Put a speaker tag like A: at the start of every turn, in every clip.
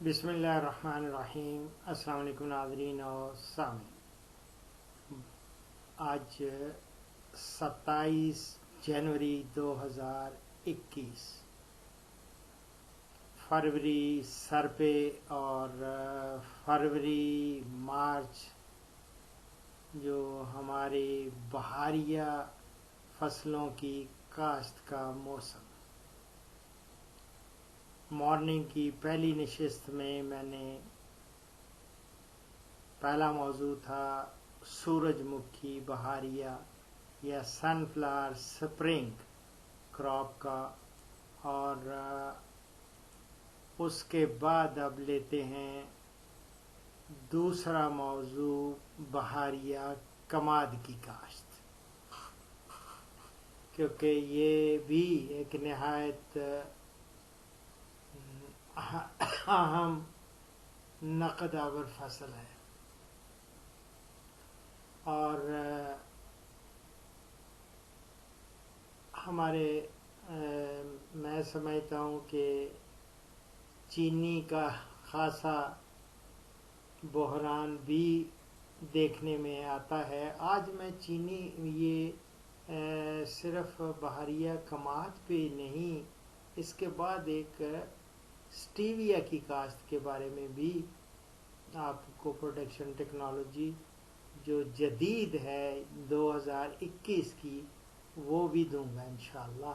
A: بسم اللہ الرحمن الرحیم۔ السلام علیکم ناظرین اور سامعین۔ آج 27 جنوری 2021، فروری سر پہ اور فروری مارچ جو ہمارے بہاریہ فصلوں کی کاشت کا موسم۔ مارننگ کی پہلی نشست میں نے پہلا موضوع تھا سورج مکھی بہاریہ یا سن فلاور سپرنگ کراپ کا، اور اس کے بعد اب لیتے ہیں دوسرا موضوع بہاریہ کماد کی کاشت، کیونکہ یہ بھی ایک نہایت اہم نقد آور فصل ہے، اور ہمارے میں سمجھتا ہوں کہ چینی کا خاصا بحران بھی دیکھنے میں آتا ہے۔ آج میں چینی یہ صرف بہاریہ کماد پہ نہیں، اس کے بعد ایک سٹیویا کی کاشت کے بارے میں بھی آپ کو پروڈکشن ٹیکنالوجی جو جدید ہے 2021 کی وہ بھی دوں گا انشاءاللہ۔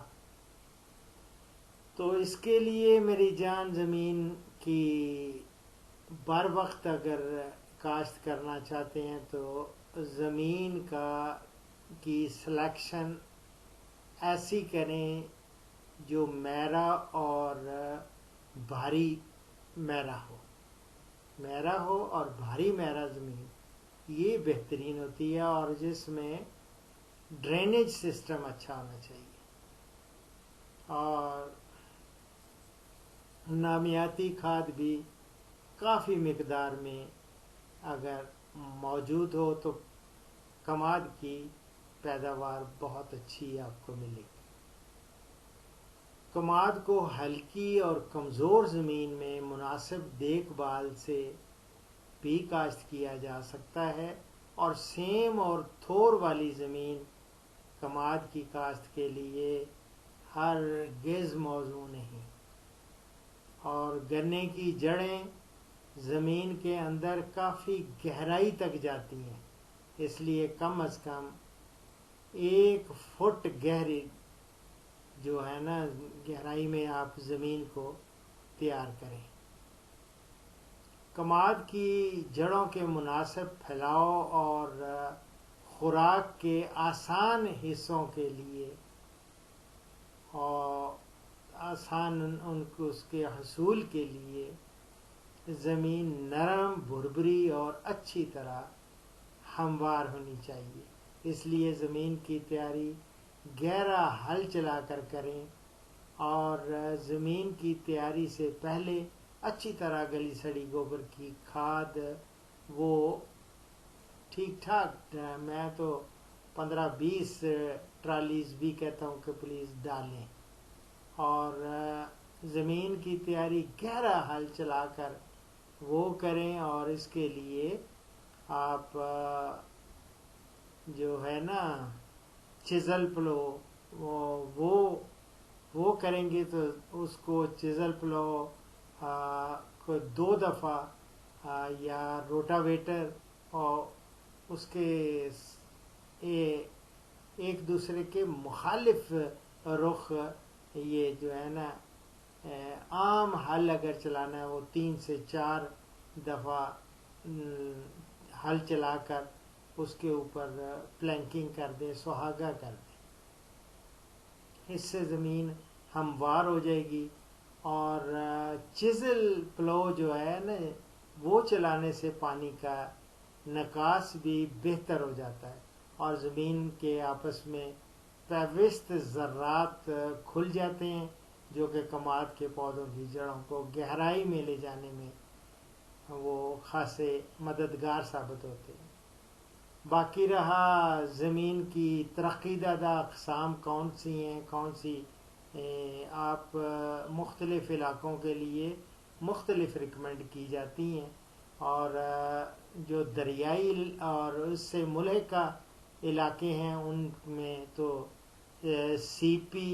A: تو اس کے لیے میری جان زمین کی بر وقت اگر کاشت کرنا چاہتے ہیں تو زمین کی سلیکشن ایسی کریں جو میرا اور بھاری میرا ہو اور بھاری میرا زمین، یہ بہترین ہوتی ہے، اور جس میں ڈرینیج سسٹم اچھا ہونا چاہیے، اور نامیاتی کھاد بھی کافی مقدار میں اگر موجود ہو تو کماد کی پیداوار بہت اچھی آپ کو ملے گی۔ کماد کو ہلکی اور کمزور زمین میں مناسب دیکھ بھال سے بھی کاشت کیا جا سکتا ہے، اور سیم اور تھور والی زمین کماد کی کاشت کے لیے ہرگز موزوں نہیں، اور گنے کی جڑیں زمین کے اندر کافی گہرائی تک جاتی ہیں، اس لیے کم از کم 1 فٹ گہری جو ہے نا گہرائی میں آپ زمین کو تیار کریں۔ کماد کی جڑوں کے مناسب پھیلاؤ اور خوراک کے آسان حصوں کے لیے اور اس کے حصول کے لیے زمین نرم، بھربھری اور اچھی طرح ہموار ہونی چاہیے۔ اس لیے زمین کی تیاری گہرا ہل چلا کر کریں، اور زمین کی تیاری سے پہلے اچھی طرح گلی سڑی گوبر کی کھاد وہ ٹھیک ٹھاک، میں تو 15-20 ٹرالیز بھی کہتا ہوں کہ پلیز ڈالیں، اور زمین کی تیاری گہرا ہل چلا کر وہ کریں، اور اس کے لیے آپ جو ہے نا چزل پلو وہ کریں گے تو اس کو چزل پلو کو 2 دفعہ یا روٹاویٹر اور اس کے ایک دوسرے کے مخالف رخ، یہ جو ہے نا عام ہل اگر چلانا ہے وہ 3 سے 4 دفعہ ہل چلا کر اس کے اوپر پلینکنگ کر دیں، سہاگا کر دیں، اس سے زمین ہموار ہو جائے گی۔ اور چزل پلو جو ہے نا وہ چلانے سے پانی کا نکاس بھی بہتر ہو جاتا ہے، اور زمین کے آپس میں پیوست ذرات کھل جاتے ہیں جو کہ کماد کے پودوں کی جڑوں کو گہرائی میں لے جانے میں وہ خاصے مددگار ثابت ہوتے ہیں۔ باقی رہا زمین کی ترقی دادہ اقسام کون سی ہیں، کون سی آپ مختلف علاقوں کے لیے مختلف ریکمینڈ کی جاتی ہیں، اور جو دریائی اور اس سے ملحقہ علاقے ہیں ان میں تو سی پی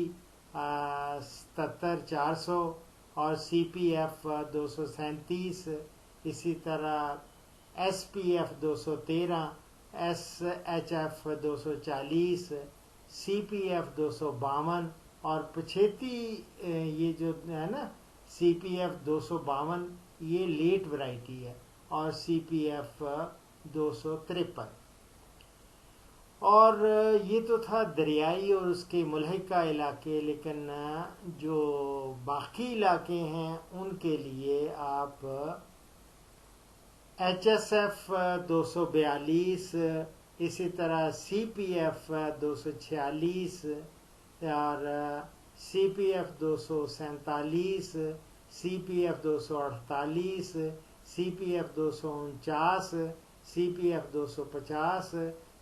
A: 77-400 اور سی پی ایف 237، اسی طرح S P F 213، S H F 240، C P F 252 اور پچھیتی یہ جو ہے نا سی پی ایف 252 یہ لیٹ ورائٹی ہے، اور سی پی ایف 253۔ اور یہ تو تھا دریائی اور اس کے ملحقہ علاقے، لیکن جو باقی علاقے ہیں ان کے لیے آپ ایچ ایس ایف 242، اسی طرح سی پی ایف 246 اور سی پی ایف 247، سی پی ایف 248، سی پی ایف 249، سی پی ایف 250،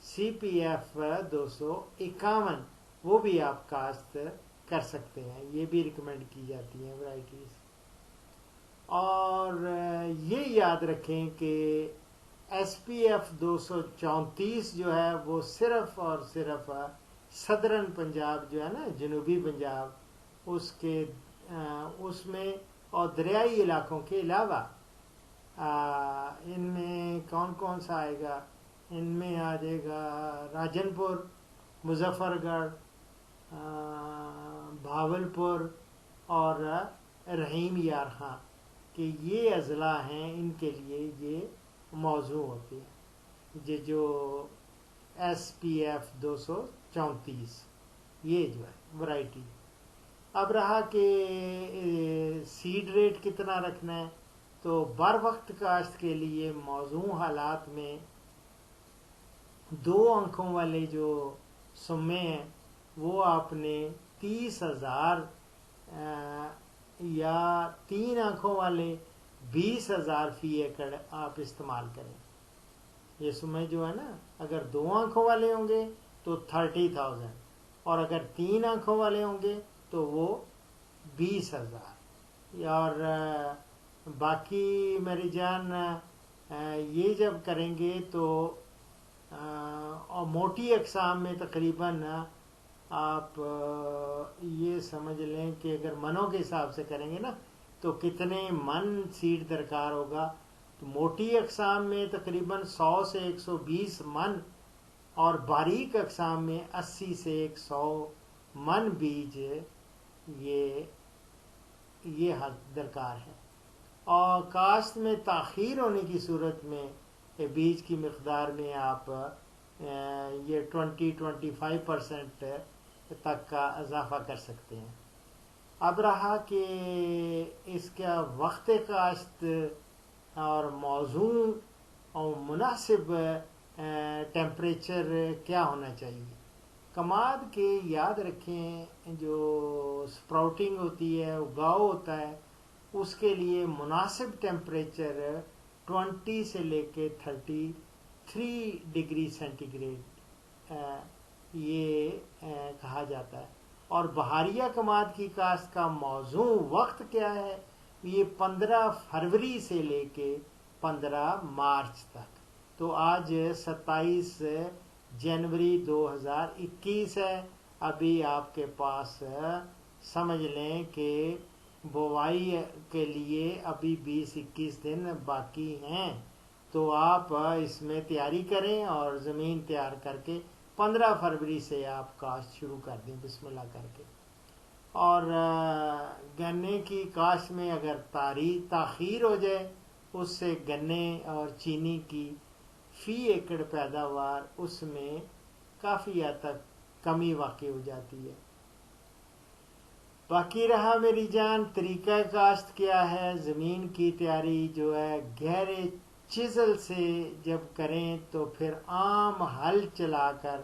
A: سی پی ایف 251 وہ بھی آپ کاشت کر سکتے ہیں، یہ بھی ریکمینڈ کی جاتی ہیں ورائٹیز۔ اور یہ یاد رکھیں کہ ایس پی ایف 234 جو ہے وہ صرف اور صرف صدرن پنجاب جو ہے نا جنوبی پنجاب اس میں اور دریائی علاقوں کے علاوہ ان میں کون کون سا آئے گا، ان میں آ جائے گا راجن پور، مظفر گڑھ، بھاولپور اور رحیم یار خان، کہ یہ اضلاع ہیں ان کے لیے یہ موضوع ہوتے ہیں جو ایس پی ایف 234 یہ جو ہے ورائٹی۔ اب رہا کہ سیڈ ریٹ کتنا رکھنا ہے، تو بر وقت کاشت کے لیے موزوں حالات میں 2 انکھوں والے جو سمے ہیں وہ آپ نے 30,000 یا 3 آنکھوں والے 20,000 فی ایکڑ آپ استعمال کریں۔ یہ سمے جو ہے نا اگر 2 آنکھوں والے ہوں گے تو 30,000، اور اگر 3 آنکھوں والے ہوں گے تو وہ 20,000۔ اور باقی میری جان یہ جب کریں گے تو اور موٹی اقسام میں تقریباً آپ یہ سمجھ لیں کہ اگر منوں کے حساب سے کریں گے نا تو کتنے من سیڈ درکار ہوگا، تو موٹی اقسام میں تقریباً 100 سے 120 من، اور باریک اقسام میں 80 سے 100 من بیج یہ حد درکار ہے۔ اور کاشت میں تاخیر ہونے کی صورت میں بیج کی مقدار میں آپ یہ 20-25% تک کا اضافہ کر سکتے ہیں۔ اب رہا کہ اس کا وقت کاشت اور موزوں اور مناسب ٹیمپریچر کیا ہونا چاہیے۔ کماد کے یاد رکھیں جو سپراؤٹنگ ہوتی ہے، اگاؤ ہوتا ہے، اس کے لیے مناسب ٹیمپریچر 20 سے لے کے 33 ڈگری سینٹی گریڈ یہ کہا جاتا ہے۔ اور بہاریہ کماد کی کاشت کا موزوں وقت کیا ہے، یہ 15 فروری سے لے کے 15 مارچ تک۔ تو آج 27 جنوری 2021 ہے، ابھی آپ کے پاس سمجھ لیں کہ بوائی کے لیے ابھی 20-21 دن باقی ہیں، تو آپ اس میں تیاری کریں اور زمین تیار کر کے 15 فروری سے آپ کاشت شروع کر دیں بسم اللہ کر کے۔ اور گنے کی کاشت میں اگر تاخیر ہو جائے اس سے گنے اور چینی کی فی ایکڑ پیداوار اس میں کافی حد تک کمی واقع ہو جاتی ہے۔ باقی رہا میری جان طریقہ کاشت کیا ہے۔ زمین کی تیاری جو ہے گہرے چزل سے جب کریں تو پھر عام ہل چلا کر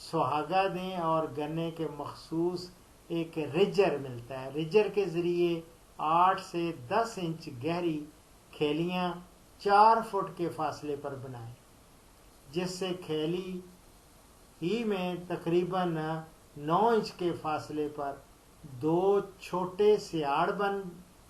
A: سہاگا دیں، اور گنے کے مخصوص ایک ریجر ملتا ہے، ریجر کے ذریعے 8 سے 10 انچ گہری کھیلیاں 4 فٹ کے فاصلے پر بنائیں، جس سے کھیلی ہی میں تقریباً 9 انچ کے فاصلے پر 2 چھوٹے سیاڑ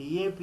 A: DAP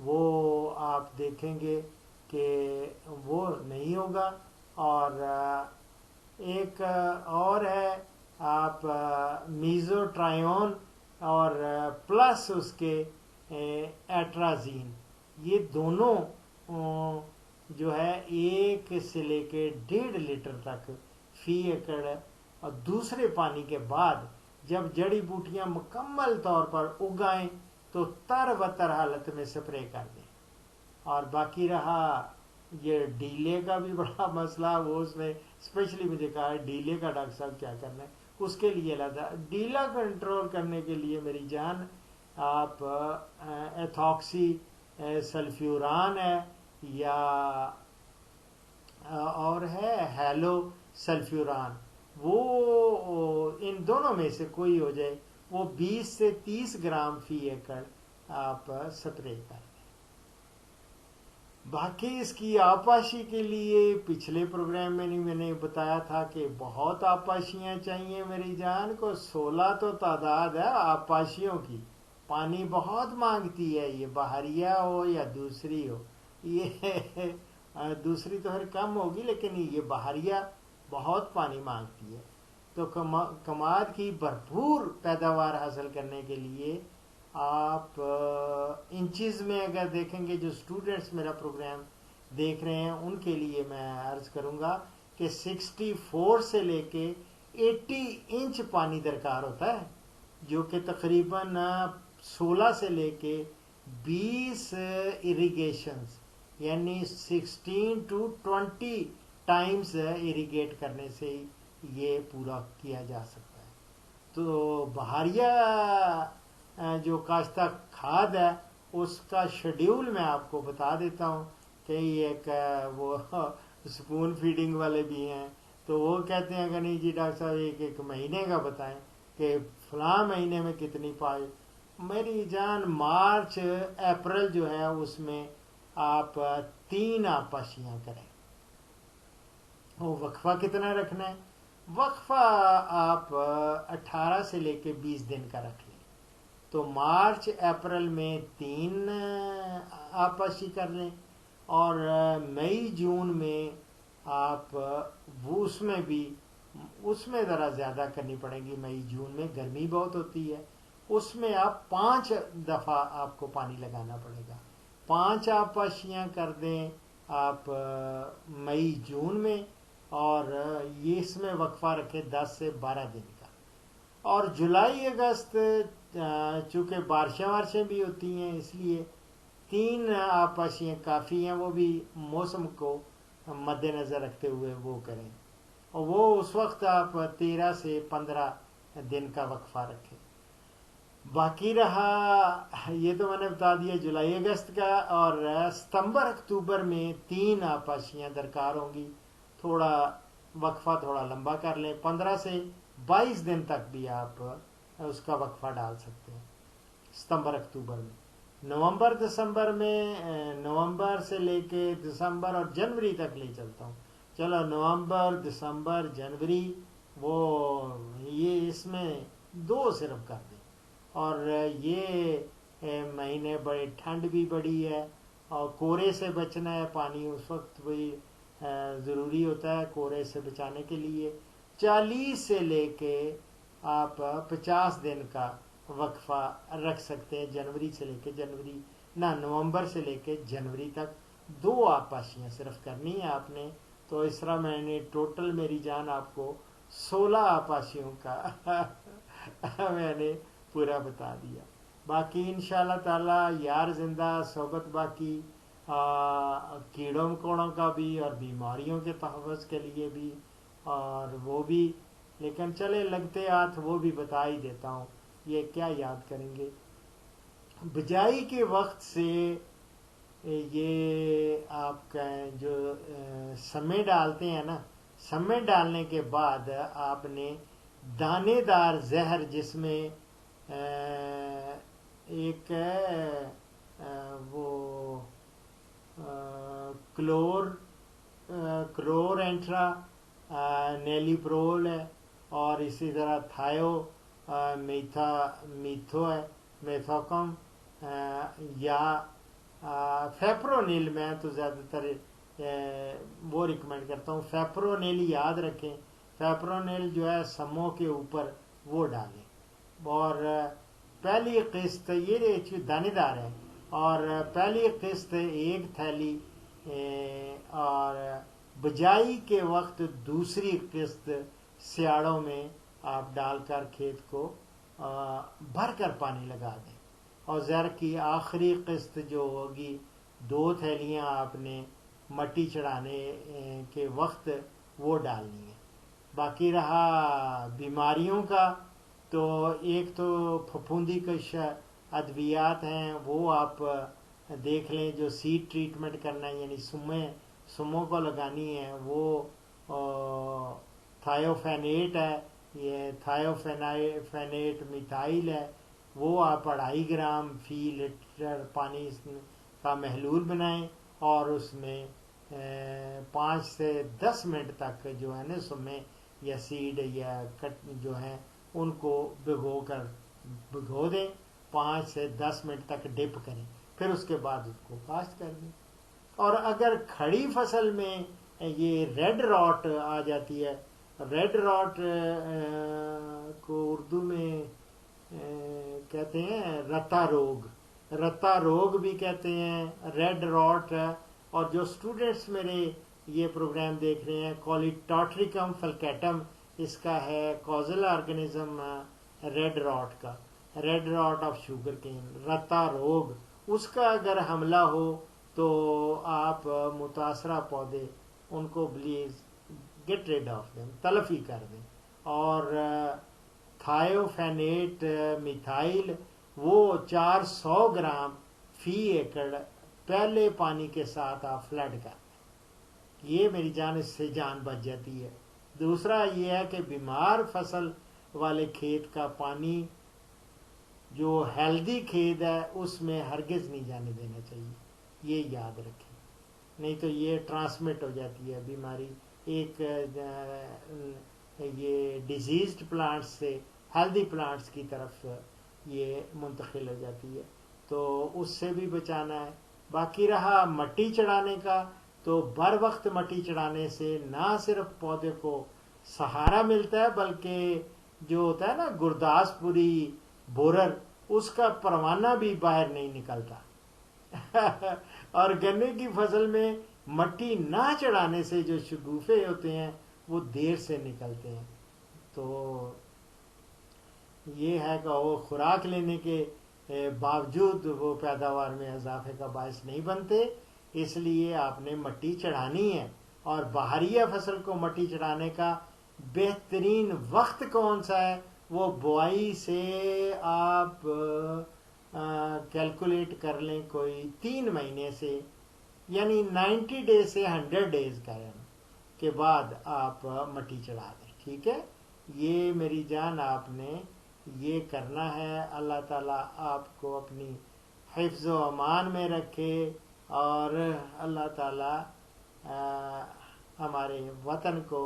A: وہ آپ دیکھیں گے کہ وہ نہیں ہوگا. اور ایک اور ہے آپ میزوٹرائون اور پلس اس کے ایٹرازین، یہ دونوں جو ہے 1 سے لے کے 1.5 لیٹر تک فی ایکڑ، اور دوسرے پانی کے بعد جب جڑی بوٹیاں مکمل طور پر اگائیں تو تر و تر حالت میں سپرے کر دیں. اور باقی رہا یہ ڈیلے کا بھی بڑا مسئلہ، وہ اس میں اسپیشلی مجھے کہا ہے ڈیلے کا ڈاکٹر صاحب کیا کرنا ہے، اس کے لیے علیحدہ ڈیلا کنٹرول کرنے کے لیے میری جان آپ ایتھاکسی سلفیوران ہے یا اور ہے ہیلو سلفیوران، وہ ان دونوں میں سے کوئی ہو جائے، وہ 20 سے 30 گرام فی ایکڑ آپ سپرے کر دیں. باقی اس کی آبپاشی کے لیے پچھلے پروگرام میں میں نے بتایا تھا کہ بہت آبپاشیاں چاہیے میری جان کو، 16 تو تعداد ہے آبپاشیوں کی. پانی بہت مانگتی ہے، یہ بحریہ ہو یا دوسری ہو، یہ دوسری تو پھر کم ہوگی لیکن یہ بحریہ بہت پانی مانگتی ہے. تو کماد کی بھرپور پیداوار حاصل کرنے کے لیے آپ انچز میں اگر دیکھیں گے، جو اسٹوڈنٹس میرا پروگرام دیکھ رہے ہیں ان کے لیے میں عرض کروں گا کہ 64 سے لے کے 80 انچ پانی درکار ہوتا ہے، جو کہ تقریباً 16 سے لے کے 20 اریگیشنز یعنی 16 to 20 ٹائمز اریگیٹ کرنے سے یہ پورا کیا جا سکتا ہے. تو بحاریہ جو کاشتہ کھاد ہے اس کا شیڈیول میں آپ کو بتا دیتا ہوں کہ ایک وہ سپون فیڈنگ والے بھی ہیں، تو وہ کہتے ہیں کہ نہیں جی ڈاکٹر صاحب ایک مہینے کا بتائیں کہ فلاں مہینے میں کتنی پائے. میری جان مارچ اپریل جو ہے اس میں آپ 3 آبپاشیاں کریں. وہ وقفہ کتنا رکھنا ہے؟ وقفہ آپ 18 سے لے کے 20 دن کا رکھ لیں. تو مارچ اپریل میں 3 آبپاشی کر لیں، اور مئی جون میں آپ وہ اس میں ذرا زیادہ کرنی پڑے گی. مئی جون میں گرمی بہت ہوتی ہے، اس میں آپ 5 دفعہ آپ کو پانی لگانا پڑے گا. 5 آبپاشیاں کر دیں آپ مئی جون میں، اور یہ اس میں وقفہ رکھیں 10 سے 12 دن کا. اور جولائی اگست چونکہ بارشیں بھی ہوتی ہیں اس لیے 3 آبپاشیاں کافی ہیں، وہ بھی موسم کو مد نظر رکھتے ہوئے وہ کریں. اور وہ اس وقت آپ 13 سے 15 دن کا وقفہ رکھیں. باقی رہا یہ تو میں نے بتا دیا جولائی اگست کا، اور ستمبر اکتوبر میں 3 آبپاشیاں درکار ہوں گی. تھوڑا وقفہ تھوڑا لمبا کر لیں، 15 سے 22 دن تک بھی آپ اس کا وقفہ ڈال سکتے ہیں ستمبر اکتوبر میں. نومبر دسمبر میں نومبر سے لے کے دسمبر اور جنوری تک لے چلتا ہوں. چلو نومبر دسمبر جنوری وہ یہ اس میں 2 صرف کر دیں. اور یہ مہینے بڑے ٹھنڈ بھی بڑی ہے اور کورے سے بچنا ہے، پانی اس وقت بھی ضروری ہوتا ہے کورے سے بچانے کے لیے. 40 سے لے کے آپ 50 دن کا وقفہ رکھ سکتے ہیں، جنوری سے لے کے نومبر سے لے کے جنوری تک 2 آبپاشیاں صرف کرنی ہے آپ نے. تو اس طرح میں نے ٹوٹل میری جان آپ کو 16 آبپاشیوں کا میں نے پورا بتا دیا. باقی انشاءاللہ تعالی یار زندہ صحبت باقی کیڑوں مکوڑوں کا بھی اور بیماریوں کے تحفظ کے لیے بھی، اور وہ بھی لیکن چلے لگتے ہاتھ وہ بھی بتا ہی دیتا ہوں. یہ کیا یاد کریں گے، بجائی کے وقت سے یہ آپ کا جو سمے ڈالتے ہیں نا، سمے ڈالنے کے بعد آپ نے دانے دار زہر جس میں ایک وہ کلور انٹرا نیلی پرول ہے، اور اسی طرح تھائیو میتھو ہے، میتھوکم یا فیپرونیل میں تو زیادہ تر وہ ریکمینڈ کرتا ہوں، فیپرونیل یاد رکھیں، فیپرونیل جو ہے سموں کے اوپر وہ ڈالیں. اور پہلی قسط یہ دانے دار ہے، اور پہلی قسط 1 تھیلی، اور بجائی کے وقت دوسری قسط سیاڑوں میں آپ ڈال کر کھیت کو بھر کر پانی لگا دیں. اور زر کی آخری قسط جو ہوگی 2 تھیلیاں آپ نے مٹی چڑھانے کے وقت وہ ڈالنی ہے. باقی رہا بیماریوں کا، تو ایک تو پھپھوندی کش ادویات ہیں، وہ آپ دیکھ لیں. جو سیڈ ٹریٹمنٹ کرنا ہے یعنی سموں کو لگانی ہے، وہ تھائیوفینیٹ ہے، یہ تھائیوفینیٹ میتھائل ہے، وہ آپ 2.5 گرام فی لیٹر پانی کا محلول بنائیں، اور اس میں 5 سے 10 منٹ تک جو ہے نا سمیں یا سیڈ یا کٹ جو ہیں ان کو بھگو دیں، 5 سے 10 منٹ تک ڈپ کریں، پھر اس کے بعد اس کو کاشت کر دیں. اور اگر کھڑی فصل میں یہ ریڈ راٹ آ جاتی ہے، ریڈ راٹ کو اردو میں کہتے ہیں رتا روگ بھی کہتے ہیں، ریڈ راٹ. اور جو اسٹوڈنٹس میرے یہ پروگرام دیکھ رہے ہیں، کولیٹاٹریکم فلکیٹم اس کا ہے کازل آرگنزم ریڈ راٹ کا، ریڈ راٹ آف شوگر کین، رتا روگ، اس کا اگر حملہ ہو تو آپ متاثرہ پودے ان کو please get rid of them, تلف ہی کر دیں. اور تھائیوفینیٹ میتھائل وہ 400 گرام فی ایکڑ پہلے پانی کے ساتھ آپ فلڈ کر دیں. یہ میری جان اس سے جان بچ جاتی ہے. دوسرا یہ ہے کہ بیمار فصل والے کھیت کا پانی جو ہیلدی کھیت ہے اس میں ہرگز نہیں جانے دینا چاہیے، یہ یاد رکھیں، نہیں تو یہ ٹرانسمٹ ہو جاتی ہے بیماری، ایک یہ ڈیزیزڈ پلانٹس سے ہیلدی پلانٹس کی طرف یہ منتقل ہو جاتی ہے، تو اس سے بھی بچانا ہے. باقی رہا مٹی چڑھانے کا، تو بر وقت مٹی چڑھانے سے نہ صرف پودے کو سہارا ملتا ہے بلکہ جو ہوتا ہے نا گرداس پوری بورر، اس کا پروانہ بھی باہر نہیں نکلتا. اور گنے کی فصل میں مٹی نہ چڑھانے سے جو شگوفے ہوتے ہیں وہ دیر سے نکلتے ہیں. تو یہ ہے کہ وہ خوراک لینے کے باوجود وہ پیداوار میں اضافے کا باعث نہیں بنتے، اس لیے آپ نے مٹی چڑھانی ہے. اور بہاریہ فصل کو مٹی چڑھانے کا بہترین وقت کون سا ہے؟ وہ بوائی سے آپ کیلکولیٹ کر لیں کوئی 3 مہینے سے، یعنی 90 ڈیز سے 100 ڈیز کا کے بعد آپ مٹی چڑھا دیں. ٹھیک ہے، یہ میری جان آپ نے یہ کرنا ہے. اللہ تعالیٰ آپ کو اپنی حفظ و امان میں رکھے، اور اللہ تعالیٰ ہمارے وطن کو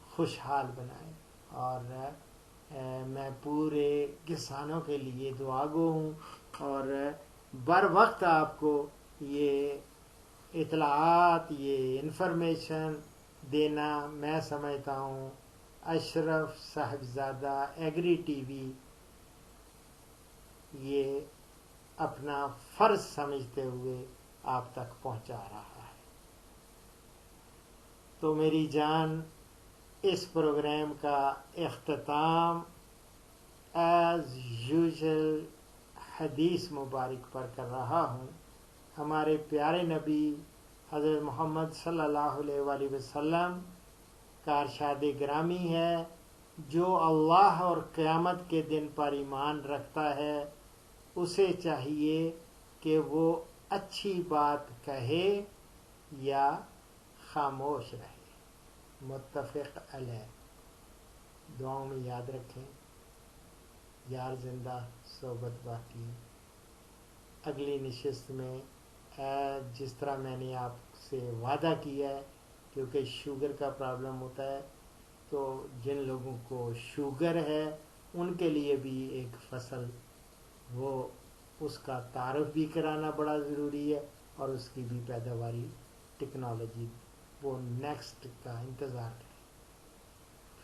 A: خوشحال بنائے. اور میں پورے کسانوں کے لیے دعا گو ہوں، اور بر وقت آپ کو یہ اطلاعات، یہ انفارمیشن دینا میں سمجھتا ہوں اشرف صاحبزادہ ایگری ٹی وی یہ اپنا فرض سمجھتے ہوئے آپ تک پہنچا رہا ہے. تو میری جان اس پروگرام کا اختتام ایز یوزل حدیث مبارک پر کر رہا ہوں. ہمارے پیارے نبی حضرت محمد صلی اللہ علیہ وآلہ وسلم کا ارشاد گرامی ہے، جو اللہ اور قیامت کے دن پر ایمان رکھتا ہے اسے چاہیے کہ وہ اچھی بات کہے یا خاموش رہے. متفق علیہ. دعاؤں میں یاد رکھیں. یار زندہ صحبت باقی. اگلی نشست میں جس طرح میں نے آپ سے وعدہ کیا ہے، کیونکہ شوگر کا پرابلم ہوتا ہے، تو جن لوگوں کو شوگر ہے ان کے لیے بھی ایک فصل وہ اس کا تعارف بھی کرانا بڑا ضروری ہے، اور اس کی بھی پیداواری ٹیکنالوجی وہ نیکسٹ کا انتظار کرے.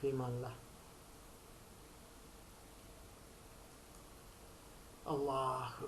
A: فیما اللہ. اللہ